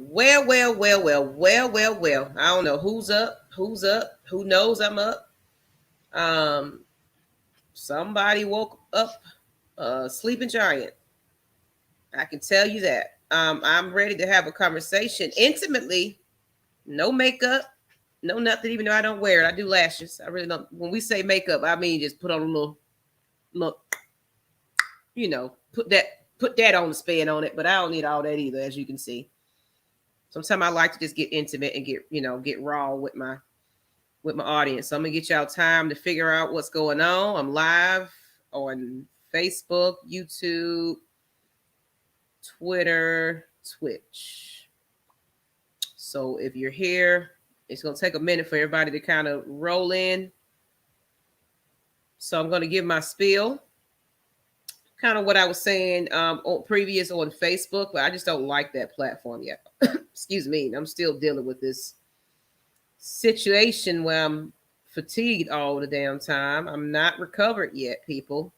Well. I don't know who's up, who knows I'm up. Um, Somebody woke up a sleeping giant. I can tell you that. I'm ready to have a conversation intimately, no makeup, no nothing, even though I don't wear it. I do lashes. I really don't. When we say makeup, I mean just put on a little, put that on the spin on it, but I don't need all that either, as you can see. Sometimes I like to just get intimate and get raw with my audience. So I'm gonna get y'all time to figure out what's going on. I'm live on Facebook, YouTube, Twitter, Twitch. So if you're here, it's gonna take a minute for everybody to kind of roll in. So I'm gonna give my spiel, kind of what I was saying on Facebook, but I just don't like that platform yet. Excuse me, I'm still dealing with this situation where I'm fatigued all the damn time. I'm not recovered yet, people.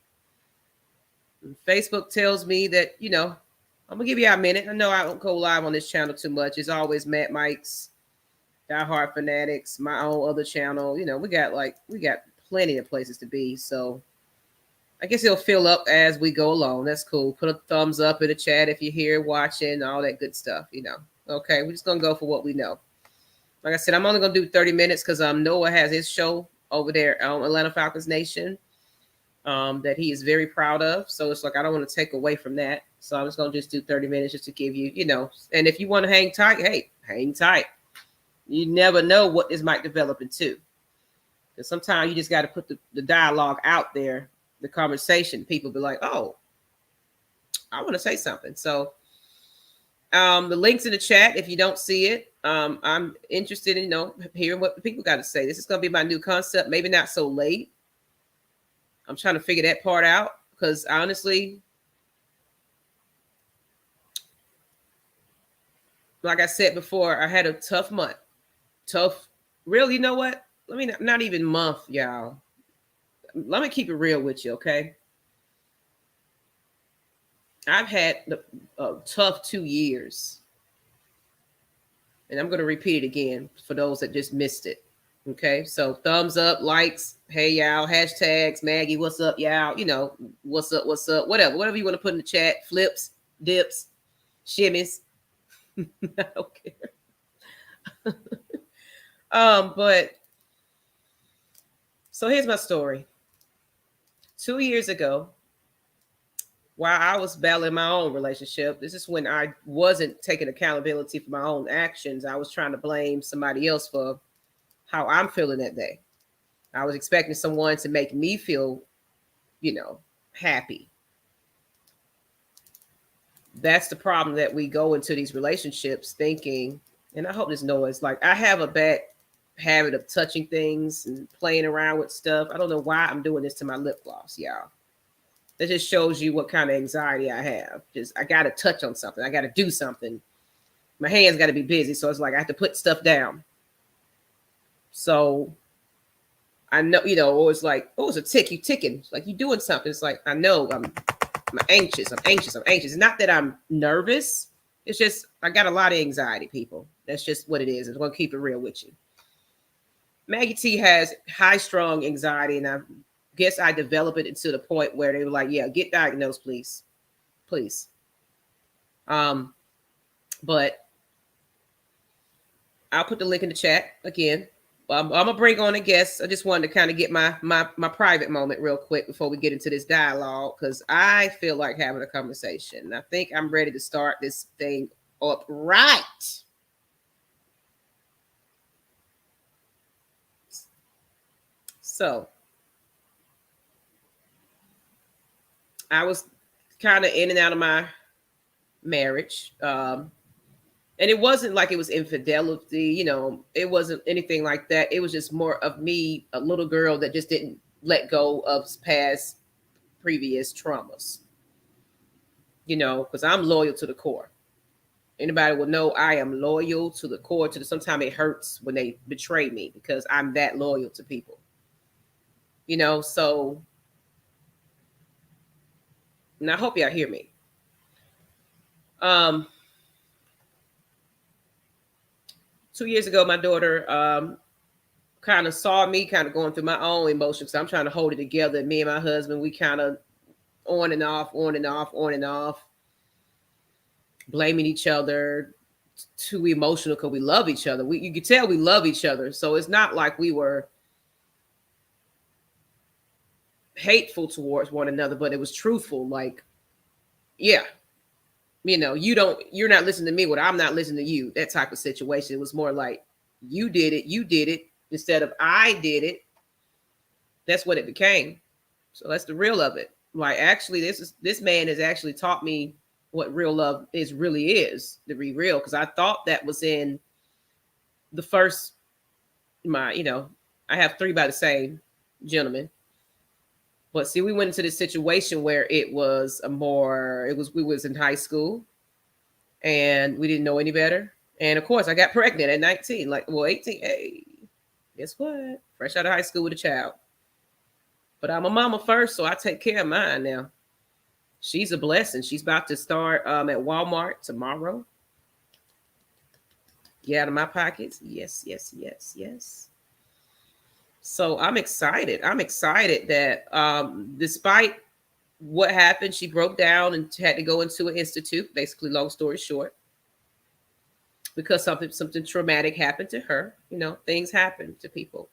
And Facebook tells me that, I'm gonna give you a minute. I know I don't go live on this channel too much. It's always Matt Mike's, Die Hard Fanatics, my own other channel. We got plenty of places to be. So I guess it'll fill up as we go along. That's cool. Put a thumbs up in the chat if you're here watching, all that good stuff, Okay, we're just gonna go for what we know. Like I said, I'm only gonna do 30 minutes because Noah has his show over there on Atlanta Falcons Nation that he is very proud of. So it's like I don't want to take away from that. So I'm just gonna just do 30 minutes just to give you, and if you want to hang tight, hey, hang tight. You never know what this might develop into. Because sometimes you just got to put the dialogue out there, the conversation. People be like, oh, I want to say something. So the link's in the chat if you don't see it. I'm interested in hearing what the people got to say. This is going to be my new concept. Maybe not so late. I'm trying to figure that part out because honestly, like I said before, I had a tough month. Really, you know what? Let me not even month, y'all. Let me keep it real with you, okay? I've had a tough 2 years. And I'm going to repeat it again for those that just missed it. Okay, so thumbs up, likes, hey y'all, hashtags, Maggie, what's up, y'all? What's up, whatever you want to put in the chat, flips, dips, shimmies. I don't care. But so here's my story. 2 years ago, while I was battling my own relationship, this is when I wasn't taking accountability for my own actions. I was trying to blame somebody else for how I'm feeling that day. I was expecting someone to make me feel, happy. That's the problem that we go into these relationships thinking, and I hope this noise, like I have a bad habit of touching things and playing around with stuff. I don't know why I'm doing this to my lip gloss, y'all. That just shows you what kind of anxiety I have. Just I got to touch on something. I got to do something. My hands got to be busy. So it's like I have to put stuff down. So I know, or it's like, oh, it's a tick. You ticking. It's like you doing something. It's like, I know I'm anxious. It's not that I'm nervous. It's just I got a lot of anxiety, people. That's just what it is. I'm going to keep it real with you. Maggie T has high strung anxiety, and I guess I developed it to the point where they were like, yeah, get diagnosed, please. Please. But I'll put the link in the chat again. I'm gonna bring on a guest. I just wanted to kind of get my private moment real quick before we get into this dialogue because I feel like having a conversation. I think I'm ready to start this thing up right. So I was kind of in and out of my marriage. And it wasn't like it was infidelity, it wasn't anything like that. It was just more of me, a little girl that just didn't let go of past previous traumas, because I'm loyal to the core. Anybody will know I am loyal to the core. Sometimes it hurts when they betray me because I'm that loyal to people, so, and I hope y'all hear me. 2 years ago, my daughter kind of saw me kind of going through my own emotions. I'm trying to hold it together. And me and my husband, we kind of on and off, on and off, on and off, blaming each other, too emotional because we love each other. You could tell we love each other. So it's not like we were hateful towards one another, but it was truthful. Like, yeah, you're not listening to me, what I'm not listening to you. That type of situation. It was more like you did it instead of I did it. That's what it became. So that's the real of it. Like, actually, this man has actually taught me what real love really is, to be real, because I thought that was in the first I have three by the same gentleman. But see, we went into this situation where we was in high school and we didn't know any better. And of course I got pregnant at 19, 18. Hey, guess what? Fresh out of high school with a child. But I'm a mama first, so I take care of mine now. She's a blessing. She's about to start at Walmart tomorrow. Get out of my pockets. Yes, yes, yes, yes. So I'm excited. I'm excited that despite what happened, she broke down and had to go into an institute. Basically, long story short, because something traumatic happened to her. Things happen to people.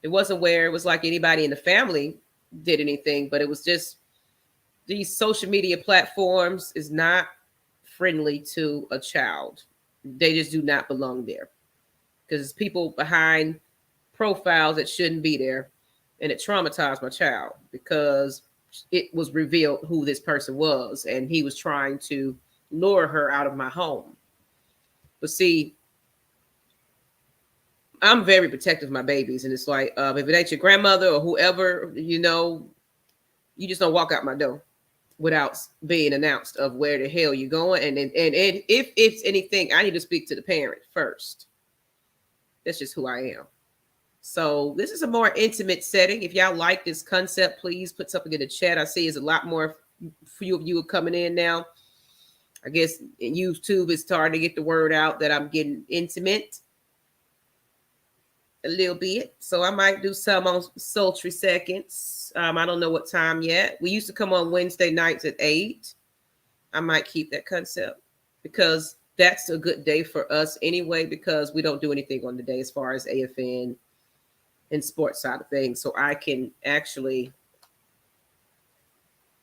It wasn't where it was like anybody in the family did anything, but it was just these social media platforms is not friendly to a child. They just do not belong there because it's people behind profiles that shouldn't be there, and it traumatized my child because it was revealed who this person was, and he was trying to lure her out of my home. But see, I'm very protective of my babies, and it's like if it ain't your grandmother or whoever, you just don't walk out my door without being announced of where the hell you're going. And if it's anything, I need to speak to the parent first. That's just who I am. So this is a more intimate setting. If y'all like this concept, please put something in the chat. I see there's a lot more few of you are coming in now. I guess in YouTube it's starting to get the word out that I'm getting intimate a little bit. So I might do some on sultry seconds. I don't know what time yet. We used to come on Wednesday nights at 8. I might keep that concept because that's a good day for us anyway, because we don't do anything on the day as far as AFN and sports side of things. So I can actually,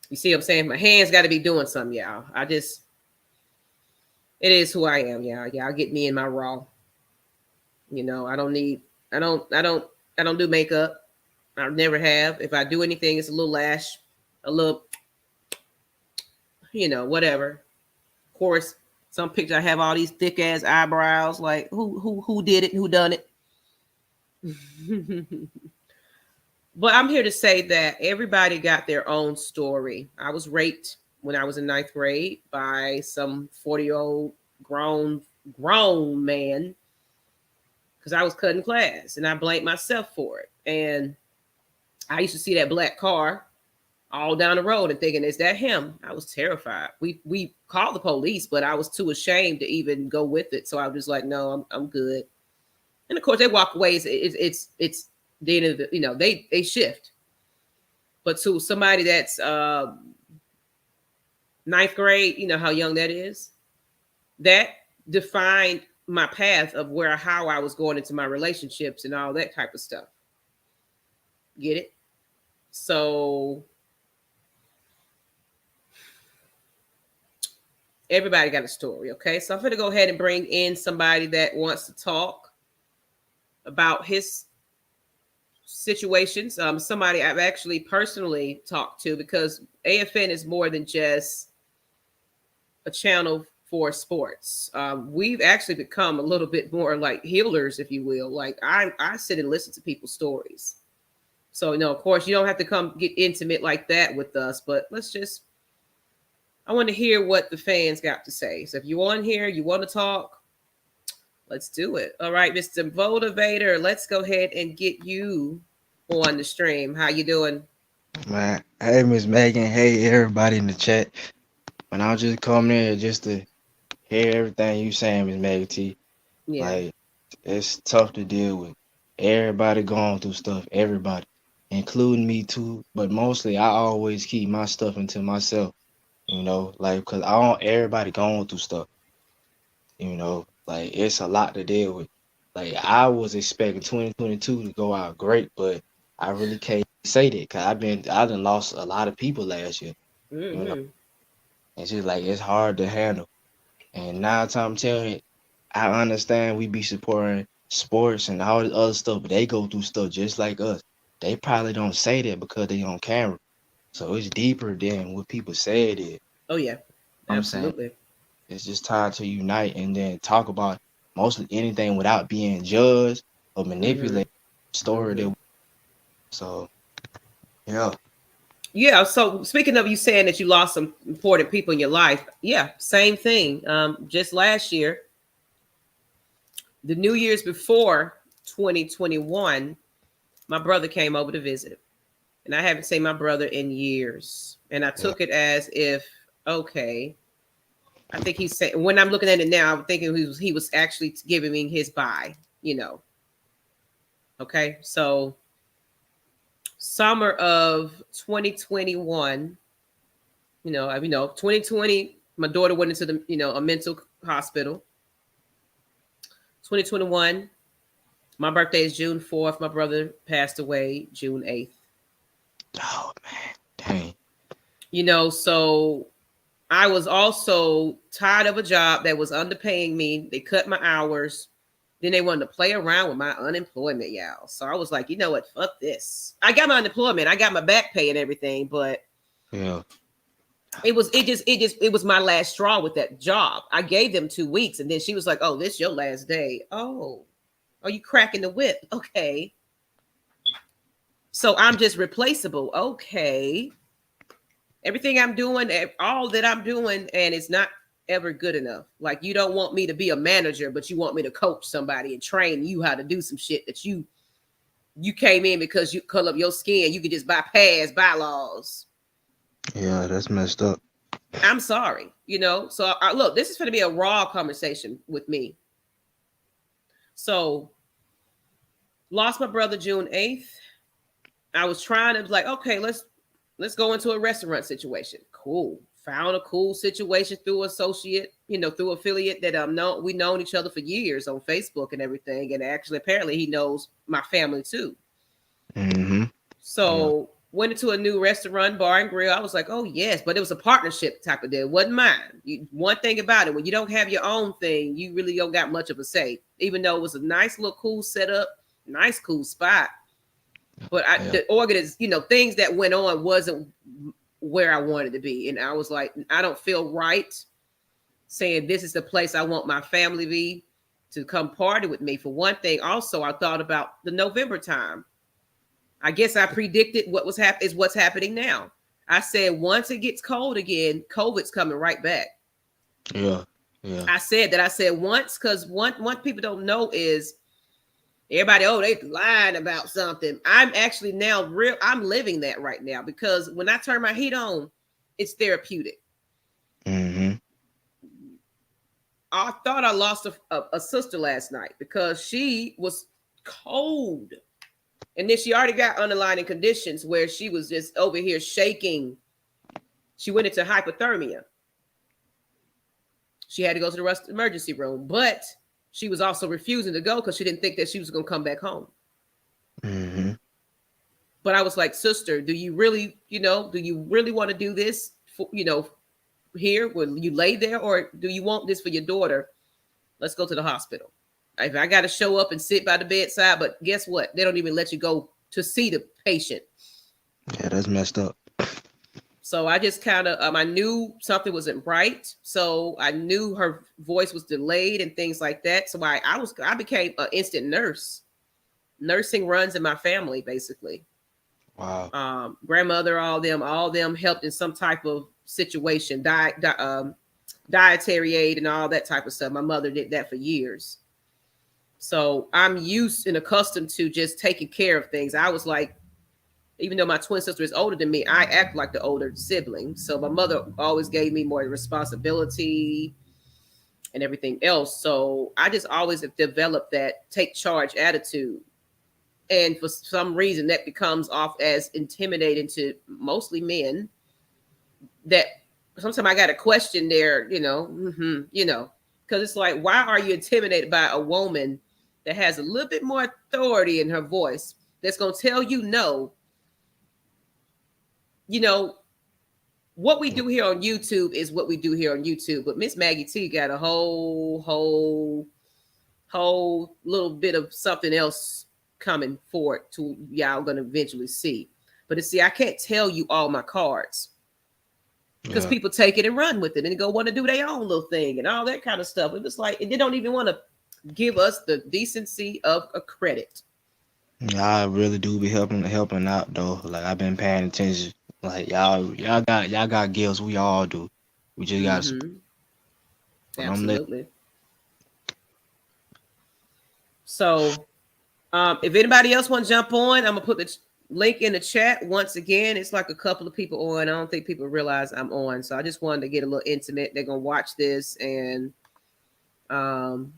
you see what I'm saying? My hands got to be doing something, y'all. It is who I am, y'all. Y'all get me in my raw. I don't do makeup. I never have. If I do anything, it's a little lash, a little, whatever. Of course, some picture I have all these thick ass eyebrows. Like who did it? Who done it? But I'm here to say that everybody got their own story. I was raped when I was in 9th grade by some 40-year-old grown man because I was cutting class, and I blamed myself for it. And I used to see that black car all down the road and thinking, is that him? I was terrified. We called the police, but I was too ashamed to even go with it. So I was just like, no, I'm good. And of course, they walk away. It's the end of the, they shift. But to somebody that's 9th grade, you know how young that is. That defined my path of how I was going into my relationships and all that type of stuff. Get it? So everybody got a story, okay? So I'm going to go ahead and bring in somebody that wants to talk about his situations. Somebody I've actually personally talked to, because AFN is more than just a channel for sports. We've actually become a little bit more like healers, if you will. Like I sit and listen to people's stories. So, of course, you don't have to come get intimate like that with us, but I want to hear what the fans got to say. So if you're on here, you want to talk, let's do it. All right, Mr. Motivator, let's go ahead and get you on the stream. How you doing? Man, hey Miss Megan, hey everybody in the chat. When I was just coming in just to hear everything you saying, Miss Megan T. Yeah. Like it's tough to deal with. Everybody going through stuff, everybody, including me too. But mostly, I always keep my stuff into myself. Like because I don't everybody going through stuff. Like it's a lot to deal with. Like I was expecting 2022 to go out great, but I really can't say that because I done lost a lot of people last year. You know, Mm-hmm. it's just like it's hard to handle. And now I'm telling you, I understand we be supporting sports and all this other stuff, but they go through stuff just like us. They probably don't say that because they on camera. So it's deeper than what people say it is. Oh yeah, I'm saying absolutely. it's just time to unite and then talk about mostly anything without being judged or Mm-hmm. manipulated. Story Mm-hmm. that so yeah. Yeah. So speaking of you saying that you lost some important people in your life, yeah, same thing. Just last year, the New Year's before 2021, my brother came over to visit, and I haven't seen my brother in years, and I Yeah. took it as if okay. I think he's saying when I'm looking at it now, I'm thinking he was actually giving me his bye. You know. Okay. So summer of 2021, 2020, my daughter went into a mental hospital. 2021, my birthday is June 4th. My brother passed away June 8th. Oh man. Dang. So I was also tired of a job that was underpaying me. They cut my hours. Then they wanted to play around with my unemployment, y'all. So I was like, you know what? Fuck this. I got my unemployment. I got my back pay and everything, but Yeah. it was my last straw with that job. I gave them 2 weeks, and then she was like, "Oh, this your last day." Oh, are you cracking the whip? Okay, so I'm just replaceable. Okay, everything I'm doing, all that I'm doing, and it's not ever good enough. Like you don't want me to be a manager, but you want me to coach somebody and train you how to do some shit that you came in because you color up your skin. You could just bypass bylaws. Yeah, that's messed up. I'm sorry, So look, this is going to be a raw conversation with me. So lost my brother June 8th. I was trying to like, okay, let's go into a restaurant situation. Cool. Found a cool situation through associate, through affiliate that we known each other for years on Facebook and everything. And actually apparently he knows my family too. Mm-hmm. Yeah. So went into a new restaurant, bar and grill. I was like, oh yes, but it was a partnership type of deal. It wasn't mine. One thing about it, when you don't have your own thing, you really don't got much of a say. Even though it was a nice little cool setup, nice cool spot, but Yeah. the organiz, things that went on wasn't where I wanted to be, and I was like, I don't feel right saying this is the place I want my family to come party with me. For one thing, also I thought about the November time. I guess I predicted what was is what's happening now. I said once it gets cold again, COVID's coming right back. Yeah. Yeah. I said that. I said once because one people don't know is everybody. Oh, they lying about something. I'm actually now real. I'm living that right now because when I turn my heat on, it's therapeutic. Mm-hmm. I thought I lost a sister last night because she was cold. And then she already got underlying conditions where she was just over here shaking. She went into hypothermia. She had to go to the emergency room, but she was also refusing to go because she didn't think that she was going to come back home. Mm-hmm. But I was like, sister, do you really, want to do this, here when you lay there, or do you want this for your daughter? Let's go to the hospital. If I got to show up and sit by the bedside, but guess what? They don't even let you go to see the patient. Yeah, that's messed up. So I just kind of, I knew something wasn't right. So I knew her voice was delayed and things like that. So I became an instant nurse. Nursing runs in my family, basically. Wow. Grandmother, all them helped in some type of situation, dietary aid and all that type of stuff. My mother did that for years. So I'm used and accustomed to just taking care of things. I was like, even though my twin sister is older than me, I act like the older sibling. So my mother always gave me more responsibility. and everything else. So I just always have developed that take charge attitude. And for some reason, that becomes off as intimidating to mostly men. That sometimes I got to question their, because it's like, why are you intimidated by a woman that has a little bit more authority in her voice that's going to tell you no? You know, what we do here on YouTube is what we do here on YouTube. But Miss Maggie T got a whole little bit of something else coming forward to y'all gonna eventually see. But see, I can't tell you all my cards because Yeah. people take it and run with it and go want to do their own little thing and all that kind of stuff. It was like, and they don't even want to give us the decency of a credit. Yeah, I really do be helping out though. Like I've been paying attention. Like y'all got gifts. We all do. We just got support. Mm-hmm. But I'm let Absolutely. So, if anybody else want to jump on, I'm gonna put the link in the chat once again. It's like a couple of people on. I don't think people realize I'm on, so I just wanted to get a little intimate. They're gonna watch this and um,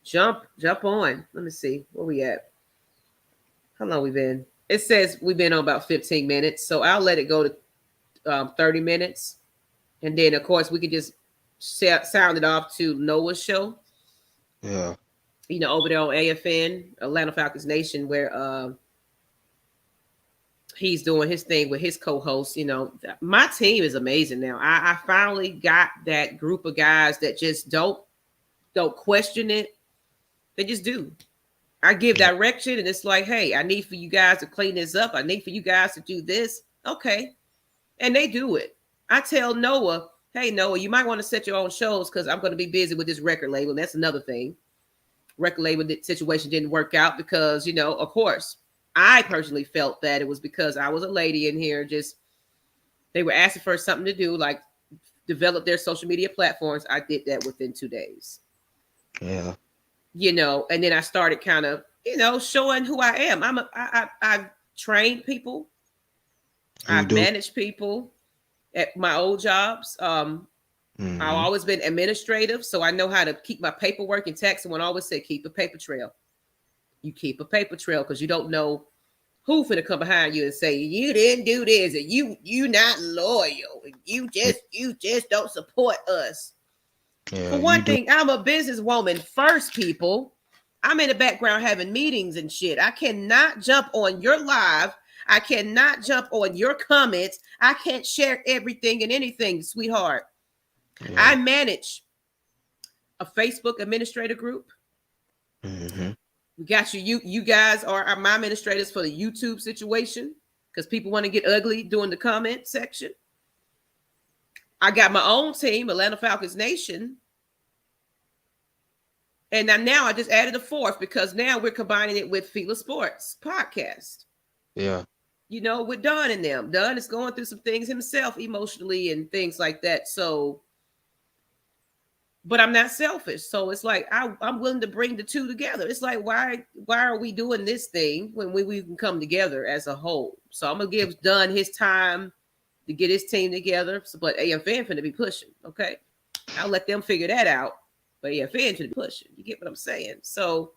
jump on. Let me see where we at. How long we been? It says we've been on about 15 minutes, so I'll let it go to 30 minutes, and then of course we could just sound it off to Noah's show. yeah. Over there on AFN, Atlanta Falcons Nation, where he's doing his thing with his co-host. My team is amazing now. I finally got that group of guys that just don't question it. They just do. I give direction, and it's like, hey, I need for you guys to clean this up. I need for you guys to do this. Okay, and they do it. I tell Noah, hey Noah, you might want to set your own shows because I'm going to be busy with this record label. And that's another thing. Record label situation didn't work out because, of course, I personally felt that it was because I was a lady in here. Just they were asking for something to do, like develop their social media platforms. I did that within 2 days. Yeah. And then I started kind of, showing who I am. I've trained people. You I've do. managed people at my old jobs. I've Mm-hmm. always been administrative, so I know how to keep my paperwork intact. Someone always said, keep a paper trail. You keep a paper trail because you don't know who's going to come behind you and say, you didn't do this, and you not loyal, and you just don't support us. Yeah, For you one do. thing, I'm a businesswoman first, people. I'm in the background having meetings and shit. I cannot jump on your live. I cannot jump on your comments. I can't share everything and anything, sweetheart. Yeah. I manage a Facebook administrator group. Mm-hmm. We got you. You guys are my administrators for the YouTube situation because people want to get ugly during the comment section. I got my own team, Atlanta Falcons Nation. And now I just added a fourth because now we're combining it with Fila Sports podcast. Yeah. With Don and them. Don is going through some things himself emotionally and things like that. So, but I'm not selfish. So it's like I'm willing to bring the two together. It's like why are we doing this thing when we can come together as a whole? So I'm gonna give Don his time to get his team together. But AFN finna be pushing. Okay, I'll let them figure that out. But AFN should be pushing. You get what I'm saying? So,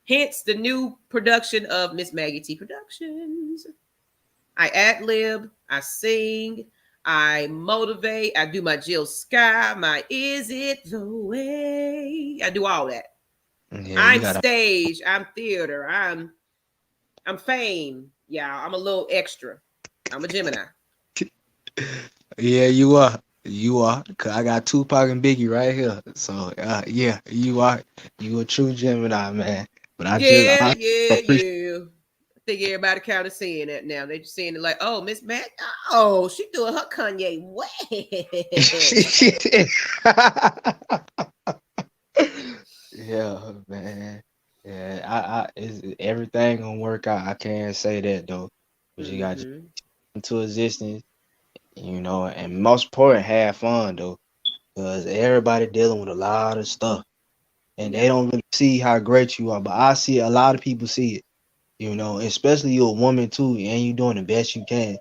hence the new production of Miss Maggie T Productions. I ad lib, I sing, I motivate, I do my Jill Sky, my Is It the Way? I do all that. Yeah, you I'm gotta. stage, I'm theater, I'm fame. Yeah, I'm a little extra. I'm a Gemini. Yeah, you are. You are. Cause I got Tupac and Biggie right here. So yeah, you are. You a true Gemini, man. But Yeah, I yeah, appreciate. yeah. I think everybody kind of seeing that now. They just seeing it like, oh, Miss Mac, oh, she doing her Kanye West. Yeah, man. Yeah, everything gonna work out. I can't say that though. But you got Mm-hmm. into existence, and most important, have fun though. Because everybody dealing with a lot of stuff. And they Yeah, don't really see how great you are. But I see a lot of people see it, especially you're a woman too, and you doing the best you can.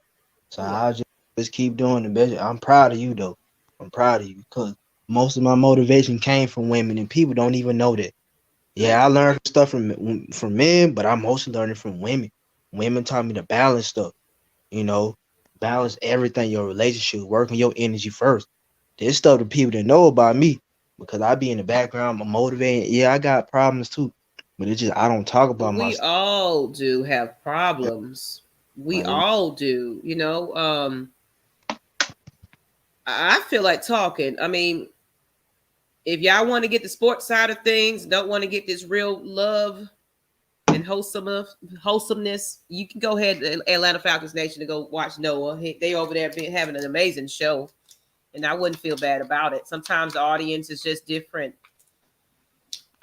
So yeah, I'll just keep doing the best. I'm proud of you though. I'm proud of you because most of my motivation came from women, and people don't even know that. Yeah, Yeah. I learned stuff from men, but I'm mostly learning from women. Women taught me to balance stuff. You know, balance everything. Your relationship, work on your energy first. This stuff the people that know about me, because I be in the background, I'm motivating. Yeah, I got problems too, but it's just I don't talk about We myself. all do have problems. We Like, all do, you know. I feel like talking. I mean, if y'all want to get the sports side of things, don't want to get this real love and wholesomeness, you can go ahead to Atlanta Falcons Nation to go watch Noah. They over there been having an amazing show, and I wouldn't feel bad about it. Sometimes the audience is just different.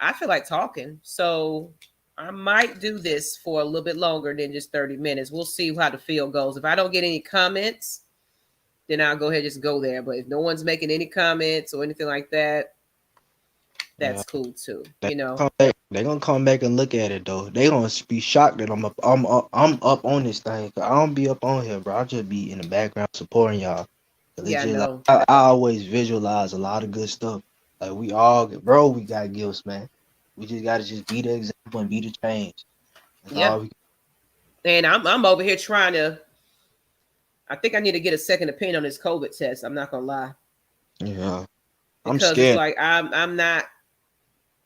I feel like talking, so I might do this for a little bit longer than just 30 minutes. We'll see how the field goes. If I don't get any comments, then I'll go ahead and just go there. But if no one's making any comments or anything like that, yeah, that's cool too. they come back. They gonna come back and look at it though. They gonna be shocked that I'm up on this thing. 'Cause I don't be up on here, bro. I just be in the background supporting y'all. 'Cause it's Yeah, I just like know. I always visualize a lot of good stuff. Like we all, bro, we got gifts, man. We just gotta just be the example and be the change. That's Yeah, all we. and I'm over here trying to. I think I need to get a second opinion on this COVID test. I'm not gonna lie, Yeah, I'm because it's scared. like I'm not.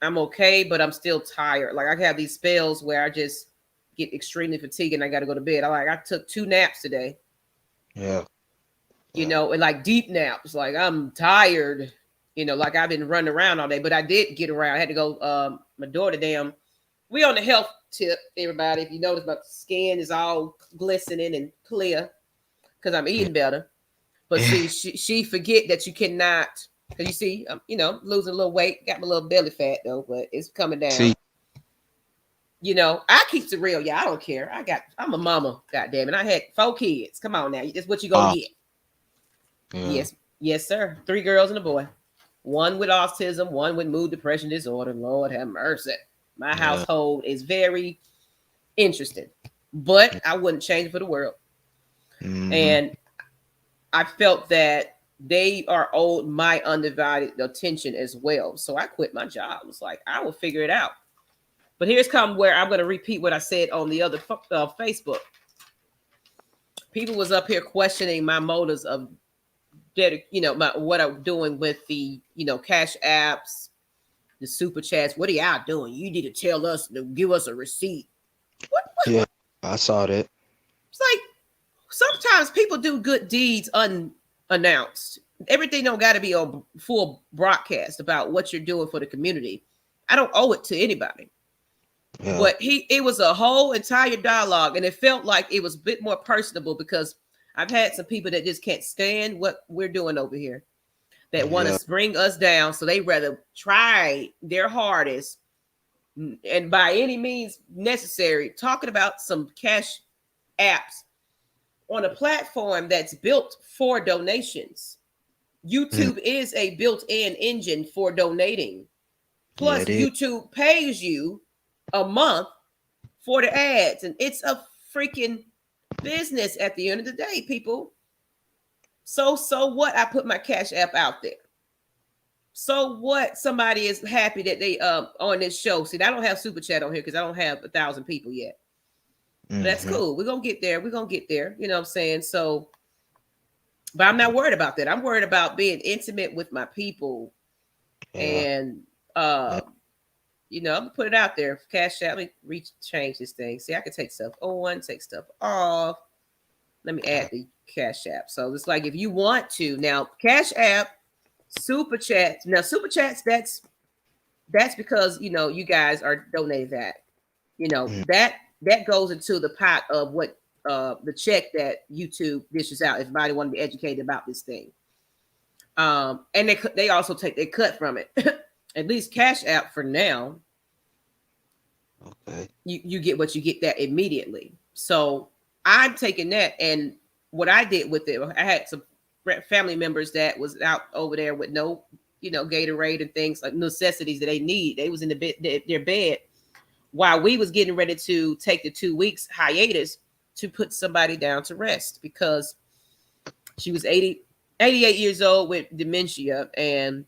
I'm okay, but I'm still tired. Like I have these spells where I just get extremely fatigued and I got to go to bed. I took 2 naps today, Yeah, you yeah, know, and like deep naps. Like I'm tired, you know, like I've been running around all day, but I did get around. I had to go. My daughter, damn. We on the health tip, everybody. If you notice, my skin is all glistening and clear because I'm eating better. But yeah. see, she forget that you cannot. Cause you see, you know, losing a little weight, got my little belly fat though, but it's coming See, down. You know, I keep it real. Yeah, I don't care. I'm a mama. God damn it. I had 4 kids. Come on now. That's what you gonna ah, get. yeah, Yes, yes, sir. 3 girls and a boy. One with autism, one with mood depression disorder. Lord have mercy. My yeah, household is very interesting, but I wouldn't change it for the world. mm-hmm, And I felt that they are owed my undivided attention as well. So I quit my job. I was like, I will figure it out. But here's come where I'm going to repeat what I said on the other Facebook. People was up here questioning my motives of, what I'm doing with the, cash apps, the super chats. What are y'all doing? You need to tell us to give us a receipt. What? yeah. I saw that. It's like sometimes people do good deeds unannounced. Everything don't got to be on full broadcast about what you're doing for the community. I don't owe it to anybody. Yeah, But it was a whole entire dialogue, and it felt like it was a bit more personable because I've had some people that just can't stand what we're doing over here, that want yeah, to bring us down, so they rather try their hardest and by any means necessary talking about some cash apps on a platform that's built for donations. mm, YouTube is a built-in engine for donating. yeah. Plus, It is. YouTube pays you a month for the ads, and it's a freaking business at the end of the day, people. So what? I put my cash app out there. So what? Somebody is happy that they on this show. See, I don't have super chat on here because I don't have 1,000 people yet. But that's Mm-hmm. cool. We're gonna get there. We're gonna get there. You know what I'm saying? So, but I'm not worried about that. I'm worried about being intimate with my people Yeah, and uh that, I'm gonna put it out there. Cash App, let me change this thing. See, I can take stuff on, take stuff off. Let me add the Cash App. So it's like if you want to now, Cash App, Super Chats. Now, Super Chats, that's because you guys are donating that. You know mm, that goes into the pot of what the check that YouTube dishes out. If anybody want to be educated about this thing, and they also take their cut from it. At least Cash App for now, okay. you get what you get that immediately. So I'm taking that, and what I did with it, I had some family members that was out over there with no, Gatorade and things like necessities that they need. They was in their bed while we was getting ready to take the 2 weeks hiatus to put somebody down to rest because she was 88 years old with dementia, and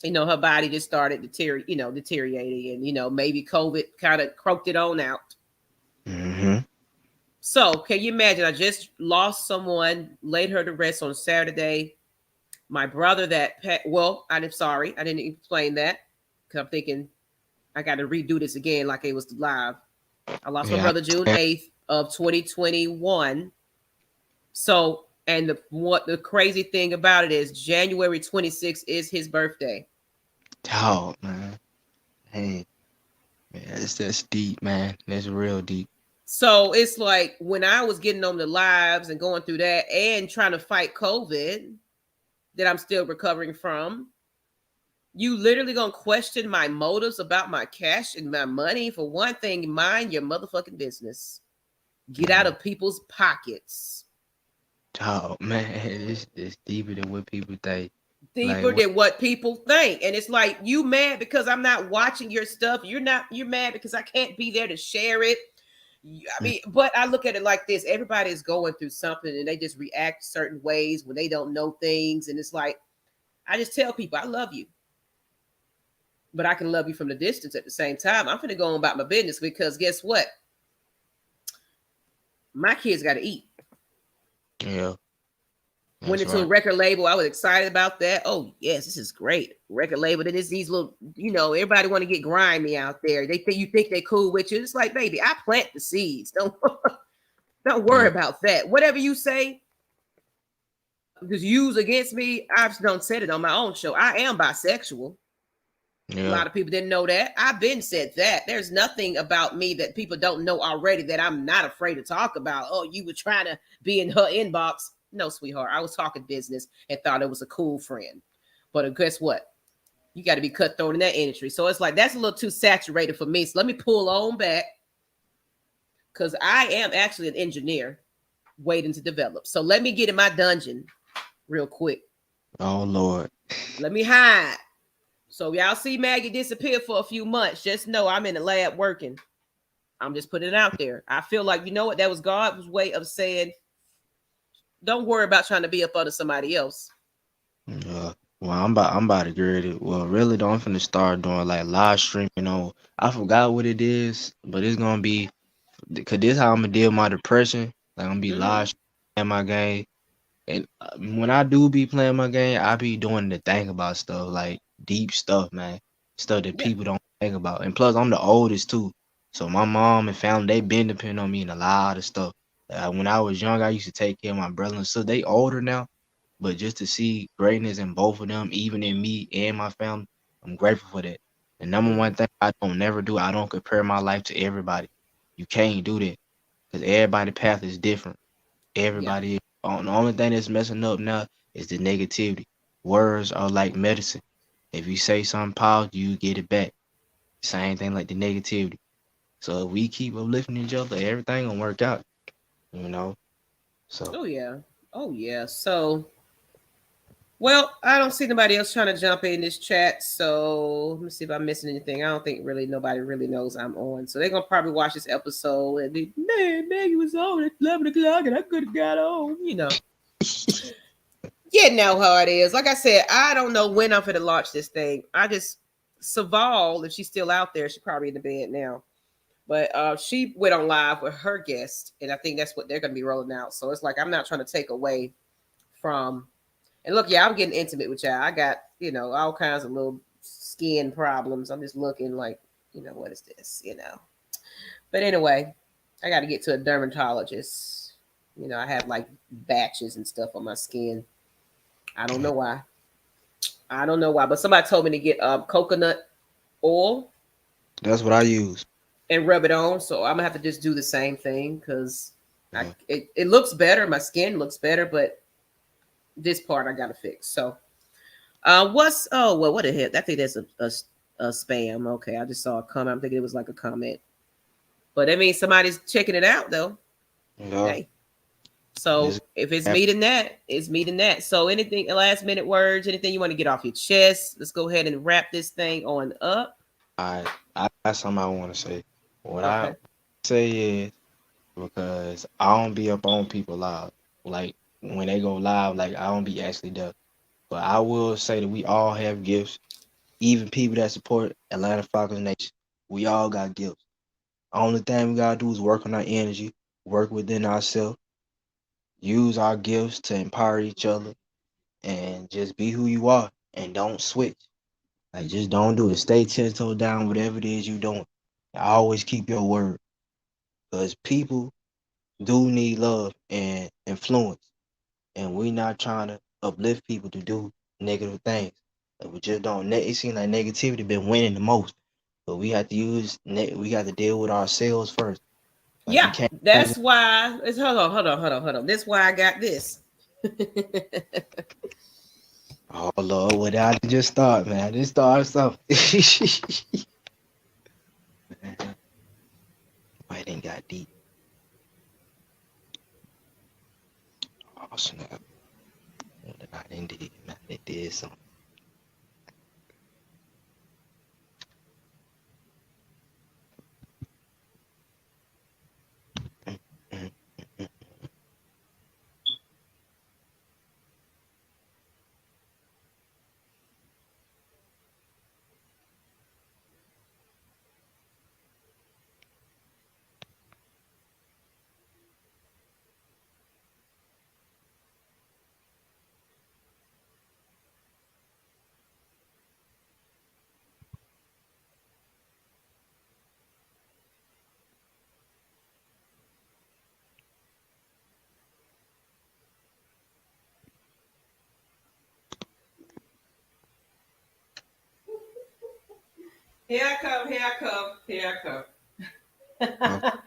Her body just started deteriorating, and maybe COVID kind of croaked it on out. Mm-hmm. So can you imagine? I just lost someone, laid her to rest on Saturday. My brother I'm sorry, I didn't explain that because I'm thinking I got to redo this again like it was live. I lost my Yeah. brother June 8th of 2021. So, and the crazy thing about it is January 26th is his birthday. Oh man. Hey, man, that's deep, man. That's real deep. So it's like when I was getting on the lives and going through that and trying to fight COVID that I'm still recovering from, you literally gonna question my motives about my cash and my money. For one thing, mind your motherfucking business. Get out Mm. of people's pockets. Oh man, it's deeper than what people think. Like Deeper what? than what people think. And it's like, you mad because I'm not watching your stuff. You're mad because I can't be there to share it. I Mm, mean, but I look at it like this: everybody is going through something and they just react certain ways when they don't know things. And it's like, I just tell people I love you, but I can love you from the distance at the same time. I'm gonna go on about my business because guess what? My kids got to eat. yeah, Went that's into a right. record label. I was excited about that. Oh yes, this is great. Record label. Then it's these little, everybody want to get grimy out there. They think you think they cool with you. It's like, baby, I plant the seeds. Don't worry Yeah, about that. Whatever you say, just use against me. I've done said it on my own show. I am bisexual. A yeah. lot of people didn't know that. I've been said that. There's nothing about me that people don't know already that I'm not afraid to talk about. Oh, you were trying to be in her inbox. No, sweetheart. I was talking business and thought it was a cool friend. But guess what? You got to be cutthroat in that industry. So it's like that's a little too saturated for me. So let me pull on back because I am actually an engineer waiting to develop. So let me get in my dungeon real quick. Oh Lord. Let me hide. So y'all see Maggie disappear for a few months. Just know I'm in the lab working. I'm just putting it out there. I feel like what that was God's way of saying, don't worry about trying to be up under somebody else. Yeah. Well, I'm about to get it. Well, really, though, I'm finna start doing like live streaming on. I forgot what it is, but it's gonna be cause this how I'm gonna deal with my depression. Like I'm gonna be Mm-hmm. live streaming my game. And when I do be playing my game, I be doing the think about stuff like deep stuff, man. Stuff that Yeah. people don't think about. And plus, I'm the oldest too, so my mom and family they been depending on me in a lot of stuff. When I was young, I used to take care of my brother and sister. They older now, but just to see greatness in both of them, even in me and my family, I'm grateful for that. The number Mm-hmm. one thing I don't never do, I don't compare my life to everybody. You can't do that because everybody's path is different. Yeah. Everybody, the only thing that's messing up now is the negativity. Words are like medicine. If you say something positive, you get it back. Same thing like the negativity. So if we keep uplifting each other, everything gonna work out. You know. So Oh yeah. Oh yeah. So well, I don't see nobody else trying to jump in this chat. So let me see if I'm missing anything. I don't think really nobody really knows I'm on. So they're gonna probably watch this episode and be, man, Maggie was on at 11 o'clock and I could have got on. Yeah, know how it is. Like I said, I don't know when I'm gonna launch this thing. I just Saval, if she's still out there, she's probably in the bed now. But she went on live with her guest, and I think that's what they're gonna be rolling out. So it's like I'm not trying to take away from. And look, yeah, I'm getting intimate with y'all. I got all kinds of little skin problems. I'm just looking like what is this. But anyway, I got to get to a dermatologist. I have like batches and stuff on my skin. I don't know why. I don't know why, but somebody told me to get coconut oil that's what I use. and rub it on. So I'm gonna have to just do the same thing because Yeah. it looks better. My skin looks better, but this part I gotta fix. So what's what the hell? I think that's a spam. Okay, I just saw a comment. I'm thinking it was like a comment, but that means somebody's checking it out though. Yeah. Hey, It's, so if it's meeting that, it's meeting that. So anything, last minute words, anything you want to get off your chest? Let's go ahead and wrap this thing on up. I got something I want to say. What I Okay. say is because I don't be up on people live. Like when they go live, like I don't be actually there. But I will say that we all have gifts. even people that support Atlanta Falcons Nation. We all got gifts. Only thing we gotta do is work on our energy, work within ourselves, use our gifts to empower each other, and just be who you are and don't switch. Like just don't do it. Stay 10 toes down, whatever it is you doing. Always keep your word. Because people do need love and influence. And we not trying to uplift people to do negative things. Like we just don't. It seems like negativity been winning the most, but we have to we got to deal with ourselves first. Like we Yeah, can't. that's why. It's, hold on. That's why I got this. Oh Lord, what did I just start, man? I just started something. Man, why it ain't got deep? Oh snap! What did I indeed, man? It did something. Mm, mm, mm. Here I come. Here I come. Here I Oh, come.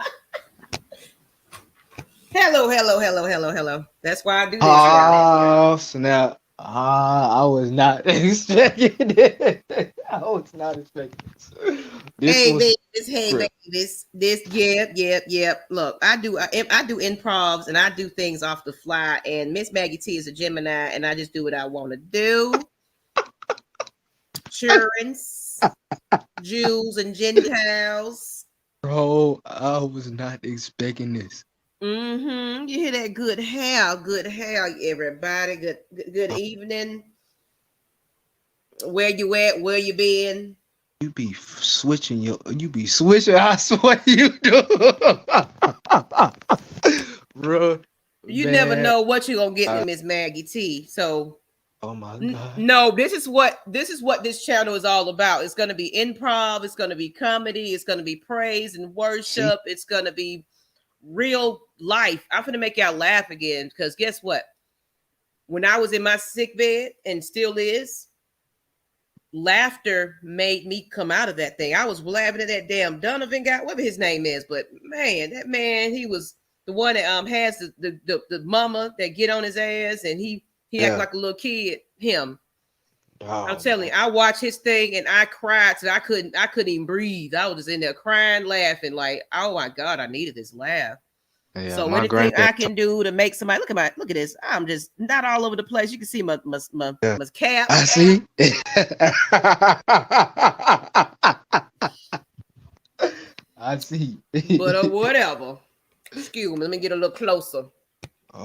Hello. That's why I do this, y'all. oh snap! Ah, I was not expecting it. I was not expecting this. This Hey was babies, hey script. babies. This, yep. Look, I do improvs and I do things off the fly. And Miss Maggie T is a Gemini, and I just do what I want to do. Churns, Jews, and Gentiles. Bro, I was not expecting this. Mm-hmm. You hear that? Good hair, everybody. Good evening. Where you at? Where you been? You be switching, I swear you do. Bro, You never man. know what you're gonna get with Miss Maggie T. So Oh my God. no, this is what this channel is all about. It's gonna be improv, it's gonna be comedy, it's gonna be praise and See? worship, it's gonna be real life. I'm gonna make y'all laugh again because guess what? When I was in my sick bed and still is, laughter made me come out of that thing. I was laughing at that damn Donovan guy, whatever his name is, but man, that man, he was the one that has the mama that get on his ass and he act Yeah. like a little kid. Him. I'm Oh telling my. you, I watched his thing and I cried so I couldn't even breathe. I was just in there crying, laughing, like, oh my God, I needed this laugh. Yeah, So my anything granddad I can do to make somebody look at this. I'm just not all over the place. You can see yeah. my cap. I see. I see. But whatever. Excuse me. Let me get a little closer.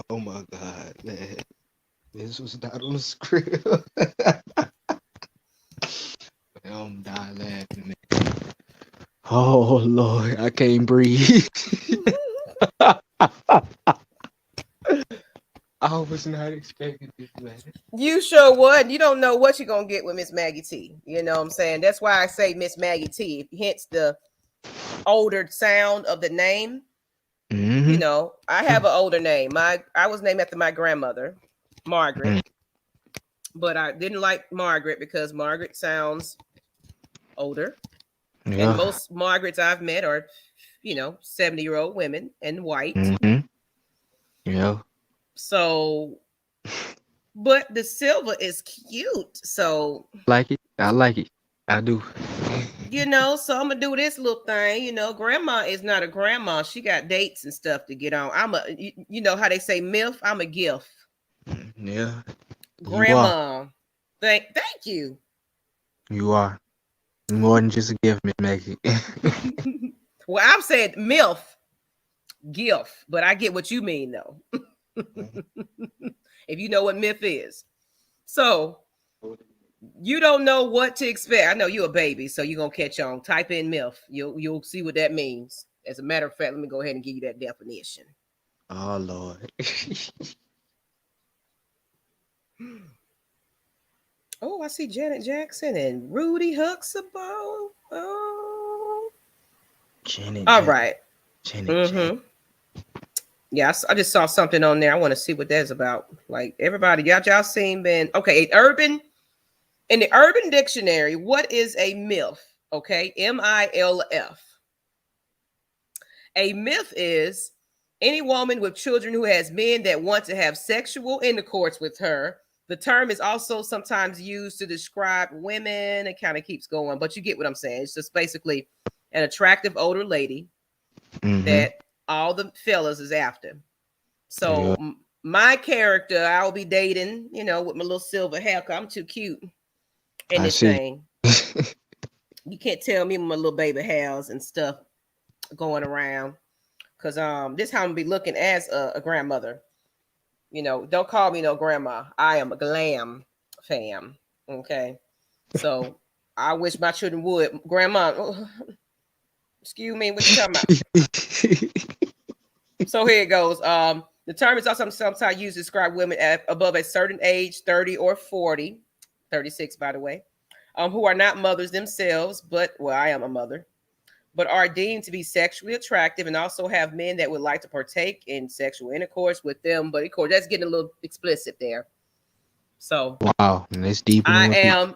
Oh my God, man. This was not on the script. I'm dying laughing, man. Oh Lord, I can't breathe. I was not expecting this, man. You sure what? You don't know what you're gonna get with Miss Maggie T. You know what I'm saying? That's why I say Miss Maggie T. Hence the older sound of the name. You Mm-hmm. know, I have an older name. I was named after my grandmother, Margaret, but I didn't like Margaret because Margaret sounds older. And Yeah. most Margarets I've met are, 70-year-old women and white. Mm-hmm. Yeah. So, but the silver is cute. So, Like it. I like it. I do. so I'm gonna do this little thing. Grandma is not a grandma. She got dates and stuff to get on. You know how they say MILF? I'm a gift. Yeah. You are. Grandma. Thank you. You are. More than just a gift, Miss Maggie. Well, I'm saying MILF gift, but I get what you mean though. If you know what MILF is. So You don't know what to expect. I know you're a baby, so you're gonna catch on. Type in MILF. You'll see what that means. As a matter of fact, let me go ahead and give you that definition. Oh Lord. Oh, I see Janet Jackson and Rudy Huxtable. Oh, Janet all Jack. right. Janet Jack. Mm-hmm. Yeah, I just saw something on there. I want to see what that's about. Like everybody, y'all seen been okay. In the Urban Dictionary, what is a MILF? Okay, MILF. A myth is any woman with children who has men that want to have sexual intercourse with her. The term is also sometimes used to describe women. It kind of keeps going, but you get what I'm saying. It's just basically an attractive older lady Mm-hmm. that all the fellas is after. Yeah, So my character, I'll be dating, with my little silver hair. I'm too cute in I this see. thing. You can't tell me my little baby hairs and stuff going around. Cause this how I'm gonna be looking as a grandmother. Don't call me no grandma. I am a glam fam. Okay. So I wish my children would. Grandma, excuse me, what you talking about? So here it goes. The term is also sometimes used to describe women at above a certain age, 30 or 40, 36, by the way, who are not mothers themselves, but well, I am a mother, but are deemed to be sexually attractive and also have men that would like to partake in sexual intercourse with them. But of course, that's getting a little explicit there. So Wow, that's deeper than I what people. am,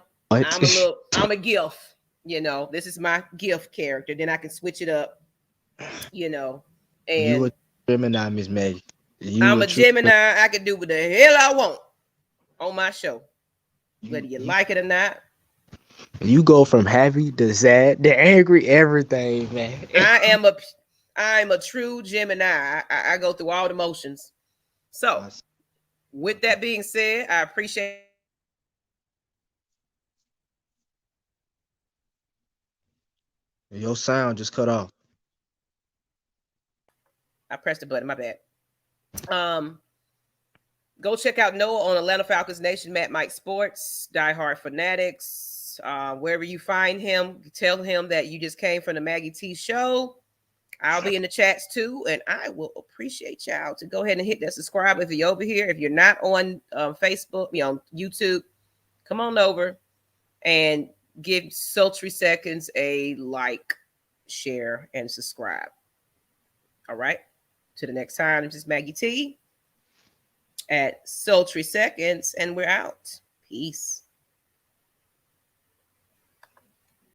What? I'm a gift. This is my gift character. Then I can switch it up. You know, You a and Gemini, Miss Maggie. You I'm a a true. Gemini. I can do what the hell I want on my show, You whether you you like it or not. you go from happy to sad to angry, everything, man. I am a, I'm a true Gemini. I go through all the motions. So, I see. with Okay. that being said, I appreciate y'all for tuning in. Your sound just cut off. I pressed the button. My bad. Um, Go check out Noah on Atlanta Falcons Nation, Matt Mike Sports, Die Hard Fanatics. Wherever you find him, tell him that you just came from the Maggie T show. I'll be in the chats too, and I will appreciate y'all to go ahead and hit that subscribe if you're over here. If you're not on Facebook, YouTube, come on over and give Sultry Seconds a like, share, and subscribe. All right. To the next time, this is Maggie T at Sultry Seconds, and we're out. Peace.